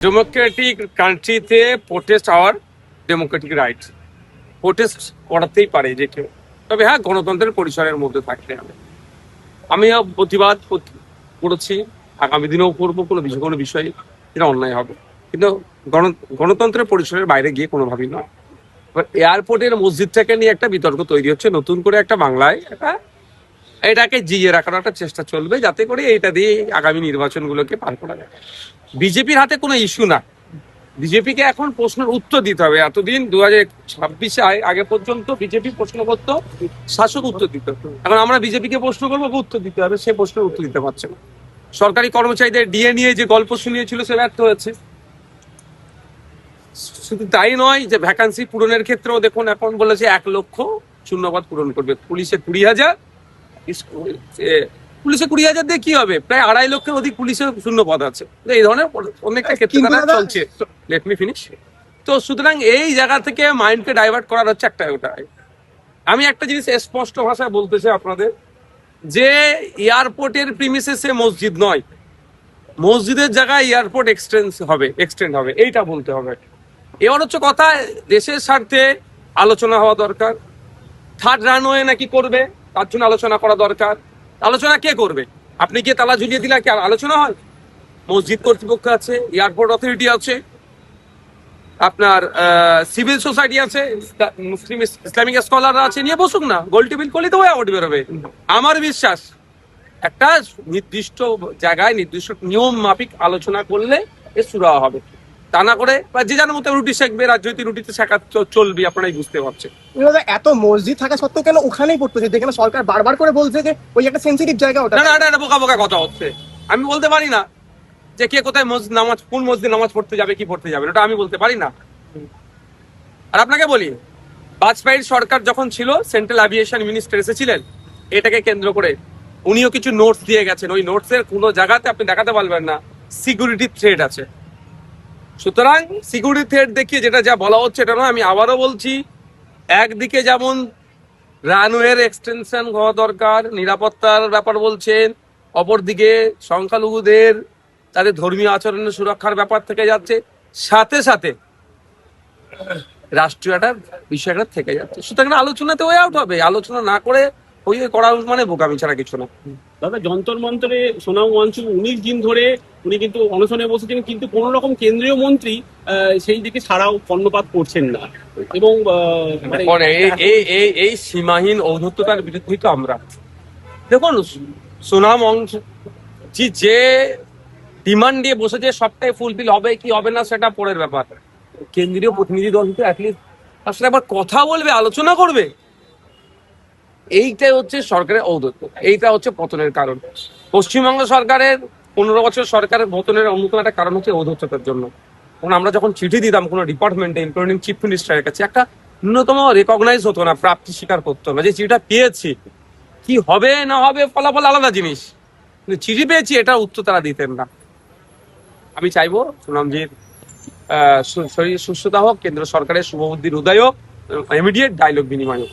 Democratic কান্ট্রিতে protest our democratic right, protest করাতেই পারে যে কেউ, তবে হ্যাঁ গণতন্ত্রের পরিসরের মধ্যে থাকতে হবে। আমিও প্রতিবাদ করেছি, আগামী দিনেও করবো কোনো বিষয় যেটা অন্যায় হবে, কিন্তু গণতন্ত্রের পরিসরের বাইরে গিয়ে কোনোভাবেই নয়। এবার এয়ারপোর্টের মসজিদটাকে নিয়ে একটা বিতর্ক তৈরি হচ্ছে, নতুন করে একটা বাংলায় এটাকে জিইয়ে রাখার একটা চেষ্টা চলবে, যাতে করে এটা দিয়ে আগামী নির্বাচনগুলোকে পার করা যায়। বিজেপির হাতে কোনো ইস্যু না, বিজেপিকে এখন প্রশ্নের উত্তর দিতে হবে। এতদিন 2026 আগে পর্যন্ত বিজেপি প্রশ্ন করতো, শাসক উত্তর দিত। এখন আমরা বিজেপিকে প্রশ্ন করবো, উত্তর দিতে হবে, সে প্রশ্নের উত্তর দিতে পারছে না। সরকারি কর্মচারীদের ডিএ নিয়ে যে গল্প শুনিয়েছিল সে ব্যর্থ হয়েছে। শুধু তাই নয়, যে ভ্যাকান্সি পূরণের ক্ষেত্রেও দেখুন এখন বলেছে 1 লক্ষ শূন্যপদ পূরণ করবে, পুলিশে 20,000, পুলিশে 20,000 দিয়ে কি হবে? প্রায় 2.5 লক্ষের অধিক পুলিশের শূন্য পদ আছে। এই ধরনের অনেকটা ক্ষেত্রে চলছে। Let me finish. তো সুতরাং এই জায়গা থেকে মাইন্ডকে ডাইভার্ট করার হচ্ছে একটা ওটাই। আমি একটা জিনিস স্পষ্ট ভাষায় বলতে চাই আপনাদের, যে এয়ারপোর্টের প্রিমিসেসে মসজিদ নয়, মসজিদের জায়গায় এয়ারপোর্ট এক্সটেন্ড হবে, এইটা বলতে হবে। এবার হচ্ছে কথা, দেশের স্বার্থে আলোচনা হওয়া দরকার। থার্ড রানওয়ে নাকি করবে, তার জন্য আলোচনা করা দরকার। আলোচনা কে করবে? আপনি গিয়ে তালা ঝুলিয়ে দিলে কি আলোচনা হয়? মসজিদ কর্তৃপক্ষ আছে, এয়ারপোর্ট অথরিটি আছে, আপনার সিভিল সোসাইটি আছে, মুসলিম ইসলামিক স্কলাররা আছে, নিয়ে বসুক না, গোল টেবিল করলে তো আউট বেরোবে। আমার বিশ্বাস একটা নির্দিষ্ট জায়গায় নির্দিষ্ট নিয়ম মাফিক আলোচনা করলে এ সুরা হবে। তা না করে বা যে যার মতো রুটি শেখবে, রাজনৈতিক রুটিতে শেখা চলবে, আপনারাই বুঝতে পারছেন। এত মসজিদ থাকা সত্ত্বেও কেন ওখানেই পড়তেছে, যেখানে সরকার বারবার করে বলছে যে ওই একটা সেন্সিটিভ জায়গা ওটা? না, এটা বোকা বোকা কথা হচ্ছে। আমি বলতে পারি না যে কে কোথায় কোন মসজিদ নামাজ পড়তে যাবে, কি পড়তে যাবে, ওটা আমি বলতে পারি না। আর আপনাকে বলি, বাজপেয়ীর সরকার যখন ছিল, সেন্ট্রাল এভিয়েশন মিনিস্টার এসেছিলেন, এটাকে কেন্দ্র করে উনিও কিছু নোটস দিয়ে গেছেন। ওই নোটসের কোনো জায়গাতে আপনি দেখাতে পারবেন না সিকিউরিটি থ্রেট আছে। সুতরাং সিকিউরিটি থ্রেট দেখিয়ে যেটা যা বলা হচ্ছে এটা নয়। আমি আবারও বলছি, একদিকে যেমন রানওয়ের এক্সটেনশন হওয়া দরকার, নিরাপত্তার ব্যাপার বলছেন, অপরদিকে সংখ্যালঘুদের তাদের ধর্মীয় আচরণের সুরক্ষার ব্যাপার থেকে যাচ্ছে, সাথে সাথে রাষ্ট্রীয়টা বিষয়টা থেকে যাচ্ছে। সুতরাং আলোচনাতে ওয়ে আউট হবে। আলোচনা না করে ওই করা মানে বোকামি ছাড়া কিছু না। দাদা, যন্তর মন্তরে সোনাম ওয়াংচুক 19 দিন ধরে উনি কিন্তু অনশনে বসেছেন, কিন্তু কোন রকম কেন্দ্রীয় মন্ত্রী সেই দিকে ছাড়াও কর্ণপাত করছেন না। এবং এই সীমাহীন ঔদ্ধত্যতার বিরুদ্ধেই তো আমরা। দেখুন, সোনাম ওয়াংচুক যে ডিমান্ড দিয়ে বসেছে, সবটাই ফুলফিল হবে কি হবে না সেটা পরের ব্যাপার। কেন্দ্রীয় প্রতিনিধি দল কিন্তু অ্যাটলিস্ট তার সাথে একবার কথা বলবে, আলোচনা করবে। এইটাই হচ্ছে সরকারের ঔদ্ধত্য, এইটা হচ্ছে পতনের কারণ। পশ্চিমবঙ্গ সরকারের 15 বছর সরকারের পতনের অন্যতম একটা কারণ হচ্ছে ঔদ্ধত্যতার জন্য। কারণ আমরা যখন চিঠি দিতাম কোনো ডিপার্টমেন্টে, ইনক্লুডিং চিফ মিনিস্টারের কাছে, একটা ন্যূনতম রেকগনাইজ হতো না, প্রাপ্তি স্বীকার করতো না যে চিঠিটা পেয়েছি। কি হবে না হবে ফলাফল আলাদা জিনিস, কিন্তু চিঠি পেয়েছি এটার উত্তর তারা দিতেন না। আমি চাইবো সোনামজির শরীর সুস্থতা হোক, কেন্দ্র সরকারের শুভবুদ্ধির উদয় হোক, ইমিডিয়েট ডায়লগ বিনিময় হোক।